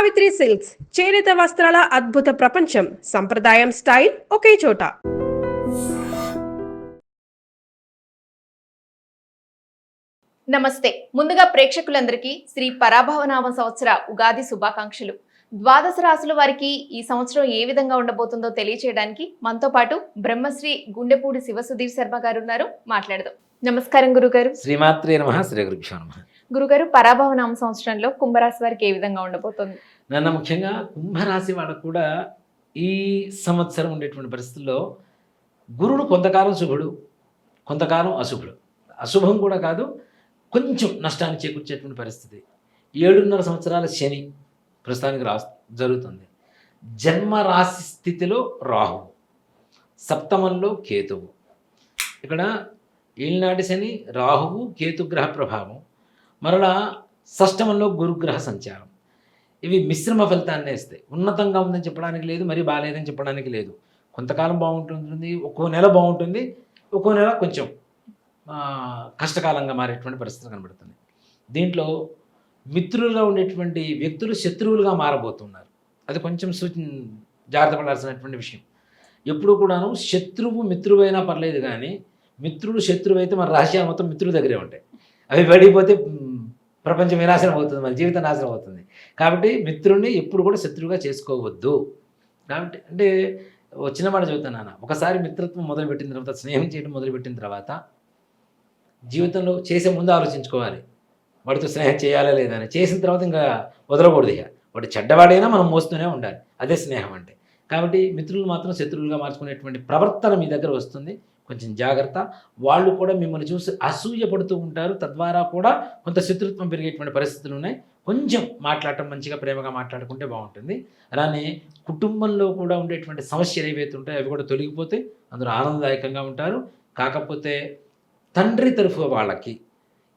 Savitri silks చేనేత వస్త్రాల అద్భుత ప్రపంచం. సంప్రదాయం స్టైల్ ఒకే చోట. నమస్తే. ముందుగా ప్రేక్షకులందరికీ శ్రీ పరాభవనామ సంవత్సర ఉగాది శుభాకాంక్షలు. ద్వాదశ రాశుల వారికి ఈ సంవత్సరం ఏ విధంగా ఉండబోతుందో తెలియచేయడానికి మనతో పాటు బ్రహ్మశ్రీ గుండెపూడి శివసుధీర్ శర్మ గారు ఉన్నారు. మాట్లాడదాం. నమస్కారం గురుగారు. శ్రీమాత్రే నమః. శ్రీ గురుభ్యో నమః. గురుగారు, పరాభవనామ సంవత్సరంలో కుంభరాశి వారికి ఏ విధంగా ఉండబోతుంది? నన్ను ముఖ్యంగా కుంభరాశి వాళ్ళకు కూడా ఈ సంవత్సరం ఉండేటువంటి పరిస్థితుల్లో గురుడు కొంతకాలం శుభుడు, కొంతకాలం అశుభుడు. అశుభం కూడా కాదు, కొంచెం నష్టాన్ని చేకూర్చేటువంటి పరిస్థితి. 7.5 సంవత్సరాల శని ప్రస్తుతానికి జరుగుతుంది. జన్మరాశి స్థితిలో రాహువు, సప్తమంలో కేతువు. ఇక్కడ ఏలినాటి శని, రాహువు, కేతుగ్రహ ప్రభావం, మరలా షష్టమంలో గురుగ్రహ సంచారం. ఇవి మిశ్రమ ఫలితాన్ని ఇస్తాయి. ఉన్నతంగా ఉందని చెప్పడానికి లేదు, మరి బాగాలేదని చెప్పడానికి లేదు. కొంతకాలం బాగుంటుంది, ఒక్కో నెల బాగుంటుంది, ఒక్కో నెల కొంచెం కష్టకాలంగా మారేటువంటి పరిస్థితి కనబడుతుంది. దీంట్లో మిత్రులుగా ఉండేటువంటి వ్యక్తులు శత్రువులుగా మారబోతున్నారు. అది కొంచెం జాగ్రత్త పడాల్సినటువంటి విషయం. ఎప్పుడు కూడాను శత్రువు మిత్రువైనా పర్లేదు, కానీ మిత్రుడు శత్రువు అయితే మన రహస్యాలు మొత్తం మిత్రుల దగ్గరే ఉంటాయి. అవి పడిపోతే ప్రపంచం వినాశనం అవుతుంది, మన జీవితం నాశనం అవుతుంది. కాబట్టి మిత్రుడిని ఎప్పుడు కూడా శత్రువుగా చేసుకోవద్దు. కాబట్టి అంటే వచ్చిన మాట చెబుతున్నాను, ఒకసారి మిత్రత్వం మొదలుపెట్టిన తర్వాత, స్నేహం చేయడం మొదలుపెట్టిన తర్వాత జీవితంలో చేసే ముందు ఆలోచించుకోవాలి, వాడితో స్నేహం చేయాలా లేదని. చేసిన తర్వాత ఇంకా వదలకూడదు. ఇక వాడు చెడ్డవాడైనా మనం మోస్తూనే ఉండాలి. అదే స్నేహం అంటే. కాబట్టి మిత్రులు మాత్రం శత్రువులుగా మార్చుకునేటువంటి ప్రవర్తన మీ దగ్గర వస్తుంది. కొంచెం జాగ్రత్త. వాళ్ళు కూడా మిమ్మల్ని చూసి అసూయ పడుతూ ఉంటారు. తద్వారా కూడా కొంత శత్రుత్వం పెరిగేటువంటి పరిస్థితులు ఉన్నాయి. కొంచెం మాట్లాడటం మంచిగా ప్రేమగా మాట్లాడుకుంటే బాగుంటుంది. అలానే కుటుంబంలో కూడా ఉండేటువంటి సమస్యలు ఏవైతే ఉంటాయో అవి కూడా తొలగిపోతే అందులో ఆనందదాయకంగా ఉంటారు. కాకపోతే తండ్రి తరఫు వాళ్ళకి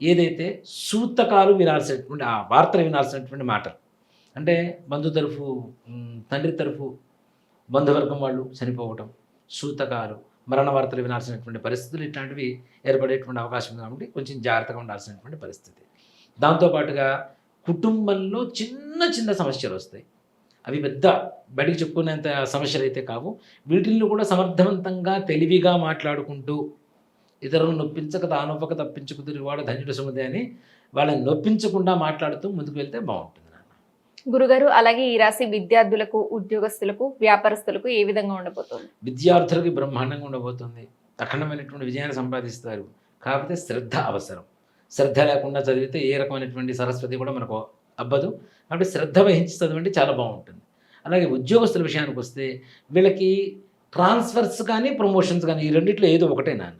ఏదైతే సూతకాలు వినాల్సినటువంటి, ఆ వార్తలు వినాల్సినటువంటి మాటలు అంటే తండ్రి తరఫు బంధువర్గం వాళ్ళు చనిపోవటం, సూతకాలు, మరణ వార్తలు వినాల్సినటువంటి పరిస్థితులు ఇట్లాంటివి ఏర్పడేటువంటి అవకాశం ఉంది. కాబట్టి కొంచెం జాగ్రత్తగా ఉండాల్సినటువంటి పరిస్థితి. దాంతోపాటుగా కుటుంబంలో చిన్న చిన్న సమస్యలు వస్తాయి. అవి పెద్ద బయటికి చెప్పుకునేంత సమస్యలు అయితే కావు. వీటిల్లో కూడా సమర్థవంతంగా తెలివిగా మాట్లాడుకుంటూ, ఇతరులను నొప్పించక తానొప్పక తప్పించుకు తిరిగివాడు ధన్యుడు సుమదే అని వాళ్ళని నొప్పించకుండా మాట్లాడుతూ ముందుకు వెళ్తే బాగుంటుంది. గురుగారు, అలాగే ఈ రాశి విద్యార్థులకు, ఉద్యోగస్తులకు, వ్యాపారస్తులకు ఏ విధంగా ఉండబోతుంది? విద్యార్థులకి బ్రహ్మాండంగా ఉండబోతుంది. అఖండమైనటువంటి విజయాన్ని సంపాదిస్తారు. కాకపోతే శ్రద్ధ అవసరం. శ్రద్ధ లేకుండా చదివితే ఏ రకమైనటువంటి సరస్వతి కూడా మనకు అబ్బదు. కాబట్టి శ్రద్ధ వహించి చదవండి, చాలా బాగుంటుంది. అలాగే ఉద్యోగస్తుల విషయానికి వస్తే వీళ్ళకి ట్రాన్స్ఫర్స్ కానీ ప్రమోషన్స్ కానీ ఈ రెండిట్లో ఏదో ఒకటే నాన్న.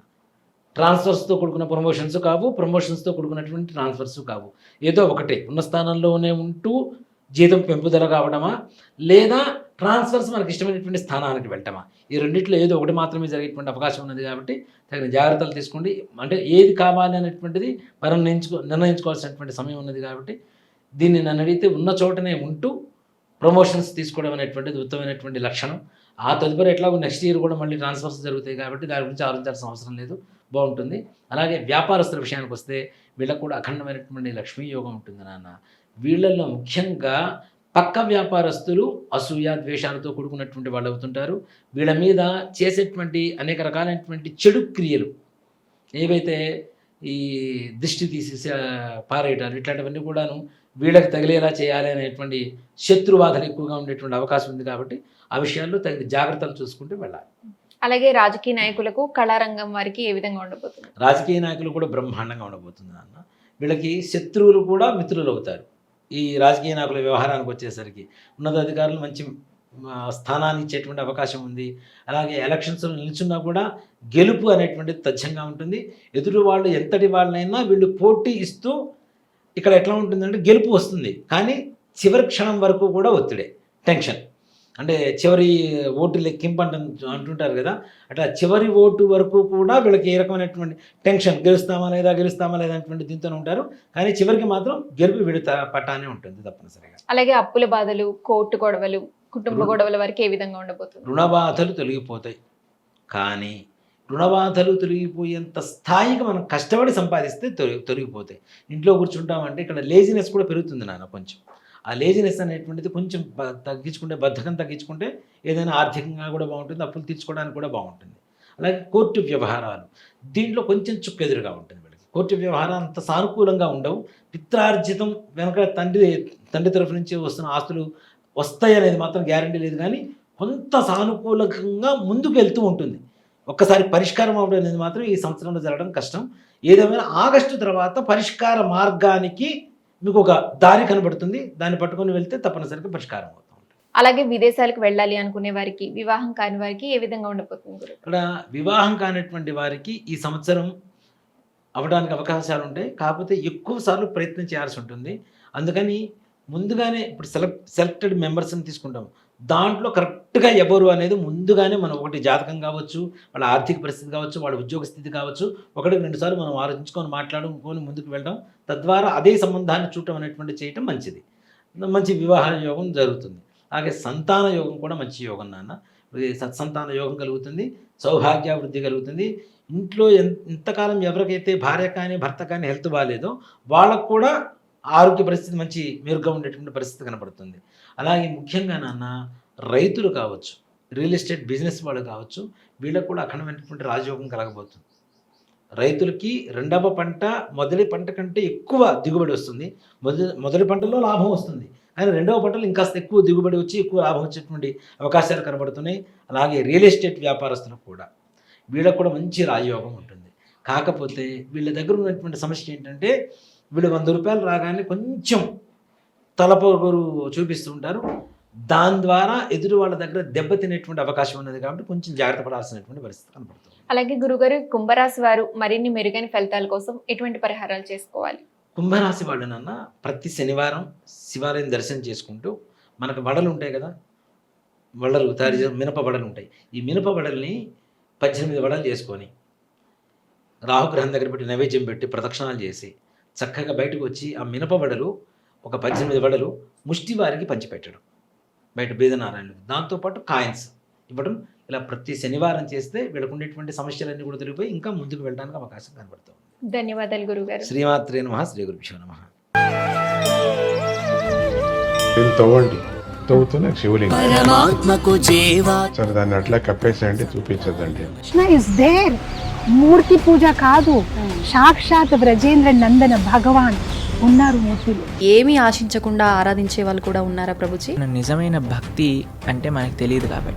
ట్రాన్స్ఫర్స్తో కూడుకున్న ప్రమోషన్స్ కావు, ప్రమోషన్స్తో కూడుకున్నటువంటి ట్రాన్స్ఫర్స్ కావు. ఏదో ఒకటే. ఉన్న స్థానంలోనే ఉంటూ జీతం పెంపుదల కావడమా, లేదా ట్రాన్స్ఫర్స్ మనకి ఇష్టమైనటువంటి స్థానానికి వెళ్ళటమా, ఈ రెండిట్లో ఏదో ఒకటి మాత్రమే జరిగేటువంటి అవకాశం ఉన్నది. కాబట్టి తగిన జాగ్రత్తలు తీసుకోండి. అంటే ఏది కావాలి అనేటువంటిది మనం నిర్ణయించుకోవాల్సినటువంటి సమయం ఉన్నది. కాబట్టి దీన్ని నన్ను అడిగితే ఉన్న చోటనే ఉంటూ ప్రమోషన్స్ తీసుకోవడం అనేటువంటిది ఉత్తమమైనటువంటి లక్షణం. ఆ తదుపరి ఎట్లాగో నెక్స్ట్ ఇయర్ కూడా మళ్ళీ ట్రాన్స్ఫర్స్ జరుగుతాయి. కాబట్టి దాని గురించి ఆలోచించాల్సిన అవసరం లేదు, బాగుంటుంది. అలాగే వ్యాపారస్తుల విషయానికి వస్తే వీళ్ళకు కూడా అఖండమైనటువంటి లక్ష్మీ యోగం ఉంటుంది నాన్న. వీళ్ళల్లో ముఖ్యంగా పక్క వ్యాపారస్తులు అసూయ ద్వేషాలతో కూడుకున్నటువంటి వాళ్ళు అవుతుంటారు. వీళ్ళ మీద చేసేటువంటి అనేక రకాలైనటువంటి చెడు క్రియలు ఏవైతే ఈ దిష్టి తీసేసి పారేయటాలు ఇట్లాంటివన్నీ కూడాను వీళ్ళకి తగిలేలా చేయాలి అనేటువంటి శత్రుబాధలు ఎక్కువగా ఉండేటువంటి అవకాశం ఉంది. కాబట్టి ఆ విషయాల్లో తగిన జాగ్రత్తలు చూసుకుంటూ వెళ్ళాలి. అలాగే రాజకీయ నాయకులకు, కళారంగం వారికి ఏ విధంగా ఉండబోతుంది? రాజకీయ నాయకులు కూడా బ్రహ్మాండంగా ఉండబోతుంది అన్న. వీళ్ళకి శత్రువులు కూడా మిత్రులు అవుతారు. ఈ రాజకీయ నాయకుల వ్యవహారానికి వచ్చేసరికి ఉన్నతాధికారులు మంచి స్థానాన్ని ఇచ్చేటువంటి అవకాశం ఉంది. అలాగే ఎలక్షన్స్లో నిల్చున్నా కూడా గెలుపు అనేటువంటిది తథ్యంగా ఉంటుంది. ఎదురు వాళ్ళు ఎంతటి వాళ్ళైనా వీళ్ళు పోటీ ఇస్తూ ఇక్కడ ఎట్లా ఉంటుందంటే గెలుపు వస్తుంది, కానీ చివరి క్షణం వరకు కూడా ఒత్తిడే, టెన్షన్. అంటే చివరి ఓటు లెక్కింపు అంటుంటారు కదా, అట్లా చివరి ఓటు వరకు కూడా వీళ్ళకి ఏ రకమైనటువంటి టెన్షన్, గెలుస్తామా లేదా అనేటువంటి దీంతో ఉంటారు. కానీ చివరికి మాత్రం గెలుపు విడత పట్టానే ఉంటుంది తప్పనిసరిగా. అలాగే అప్పుల బాధలు, కోర్టు గొడవలు, కుటుంబ గొడవల వరకు ఏ విధంగా ఉండబోతుంది? రుణబాధలు తొలగిపోతాయి. కానీ రుణబాధలు తొలగిపోయేంత స్థాయికి మనం కష్టపడి సంపాదిస్తే తొలగిపోతాయి. ఇంట్లో కూర్చుంటామంటే ఇక్కడ లేజినెస్ కూడా పెరుగుతుంది నాన్న కొంచెం. ఆ లేజినెస్ అనేటువంటిది కొంచెం తగ్గించుకుంటే, బద్ధకం తగ్గించుకుంటే ఏదైనా ఆర్థికంగా కూడా బాగుంటుంది, అప్పులు తీర్చుకోవడానికి కూడా బాగుంటుంది. అలాగే కోర్టు వ్యవహారాలు, దీంట్లో కొంచెం చుక్కెదురుగా ఉంటుంది వీళ్ళకి. కోర్టు వ్యవహారాలు అంత సానుకూలంగా ఉండవు. పిత్రార్జితం వెనక తండ్రి తరఫు నుంచి వస్తున్న ఆస్తులు వస్తాయి అనేది మాత్రం గ్యారంటీ లేదు, కానీ కొంత సానుకూలంగా ముందుకు వెళ్తూ ఉంటుంది. ఒక్కసారి పరిష్కారం అవ్వడం అనేది మాత్రం ఈ సంవత్సరంలో జరగడం కష్టం. ఏదేమైనా ఆగస్టు తర్వాత పరిష్కార మార్గానికి మీకు ఒక దారి కనబడుతుంది. దాన్ని పట్టుకొని వెళ్తే తప్పనిసరిగా పరిష్కారం అవుతుంది. అలాగే విదేశాలకు వెళ్ళాలి అనుకునే వారికి, వివాహం కాని వారికి ఏ విధంగా ఉండబోతుంది గురుగారు? ఇక్కడ వివాహం కానిటువంటి వారికి ఈ సంవత్సరం అవ్వడానికి అవకాశాలు ఉంటాయి, కాకపోతే ఎక్కువ సార్లు ప్రయత్నం చేయాల్సి ఉంటుంది. అందుకని ముందుగానే ఇప్పుడు సెలెక్టెడ్ మెంబర్స్ని తీసుకుంటాం, దాంట్లో కరెక్ట్గా ఎవరు అనేది ముందుగానే మనం ఒకటి జాతకం కావచ్చు, వాళ్ళ ఆర్థిక పరిస్థితి కావచ్చు, వాళ్ళ ఉద్యోగ స్థితి కావచ్చు, ఒకటికి 2 సార్లు మనం ఆలోచించుకొని మాట్లాడుకొని ముందుకు వెళ్ళడం, తద్వారా అదే సంబంధాన్ని చూడటం అనేటువంటి చేయటం మంచిది. మంచి వివాహ యోగం జరుగుతుంది. అలాగే సంతాన యోగం కూడా మంచి యోగం నాన్న. సత్సంతాన యోగం కలుగుతుంది, సౌభాగ్యాభివృద్ధి కలుగుతుంది. ఇంట్లో ఎంతకాలం ఎవరికైతే భార్య కానీ భర్త కానీ హెల్త్ బాగాలేదో వాళ్ళకు కూడా ఆరోగ్య పరిస్థితి మంచి మెరుగ్గా ఉండేటువంటి పరిస్థితి కనబడుతుంది. అలాగే ముఖ్యంగా నాన్న రైతులు కావచ్చు, రియల్ ఎస్టేట్ బిజినెస్ వాళ్ళు కావచ్చు, వీళ్ళకు కూడా అఖండమైనటువంటి రాజయోగం కలగబోతుంది. రైతులకి రెండవ పంట మొదటి పంట కంటే ఎక్కువ దిగుబడి వస్తుంది. మొదటి పంటలో లాభం వస్తుంది, కానీ రెండవ పంటలో ఇంకాస్త ఎక్కువ దిగుబడి వచ్చి ఎక్కువ లాభం వచ్చేటువంటి అవకాశాలు కనబడుతున్నాయి. అలాగే రియల్ ఎస్టేట్ వ్యాపారస్తులకు కూడా వీళ్ళకు కూడా మంచి రాజయోగం ఉంటుంది. కాకపోతే వీళ్ళ దగ్గర ఉన్నటువంటి సమస్య ఏంటంటే వీళ్ళు 100 రూపాయలు రాగానే కొంచెం తలపొగరు చూపిస్తూ ఉంటారు. దాని ద్వారా ఎదురు వాళ్ళ దగ్గర దెబ్బతినేటువంటి అవకాశం ఉన్నది, కాబట్టి కొంచెం జాగ్రత్త పడాల్సినటువంటి పరిస్థితి కనబడుతుంది. అలాగే గురుగారు, కుంభరాశి వారు మరిన్ని మెరుగైన ఫలితాల కోసం ఎటువంటి పరిహారాలు చేసుకోవాలి? కుంభరాశి వాళ్ళు నాన్న ప్రతి శనివారం శివాలయం దర్శనం చేసుకుంటూ, మనకు వడలు ఉంటాయి కదా, వడలు తయారు చేసిన మినప వడలు ఉంటాయి. ఈ మినప వడల్ని 18 వడలు చేసుకొని రాహుగ్రహం దగ్గర పెట్టి నైవేద్యం పెట్టి ప్రదక్షిణాలు చేసి చక్కగా బయటకు వచ్చి ఆ మినప వడలు ఒక 18 వడలు ముష్టి వారికి పంచిపెట్టడం బయట బీదనారాయణలు, దాంతోపాటు కాయిన్స్ ఇవ్వడం. ఇలా ప్రతి శనివారం చేస్తే వీళ్ళకు ఉండేటువంటి సమస్యలన్నీ కూడా తొలగిపోయి ఇంకా ముందుకు వెళ్ళడానికి అవకాశం కనబడుతుంది. ధన్యవాదాలు గురుగారు. శ్రీమాత్రే నమః. శ్రీ గురుభ్యో నమః. తవ్వండి, తవ్వుతున్న శివలింగం. పరమాత్మకు జీవా సరే, దాన్ని అట్లా కప్పేసేయండి, చూపించదండి. Krishna is there. మూర్తి పూజ కాదు, సాక్షాత్ బ్రజేంద్ర నందన భగవాన్ ఉన్నారు మూర్తిలో. ఏమీ ఆశించకుండా ఆరాధించే వాళ్ళు కూడా ఉన్నారా ప్రభుజీ? నిజమైన భక్తి అంటే మనకు తెలియదు కాబట్టి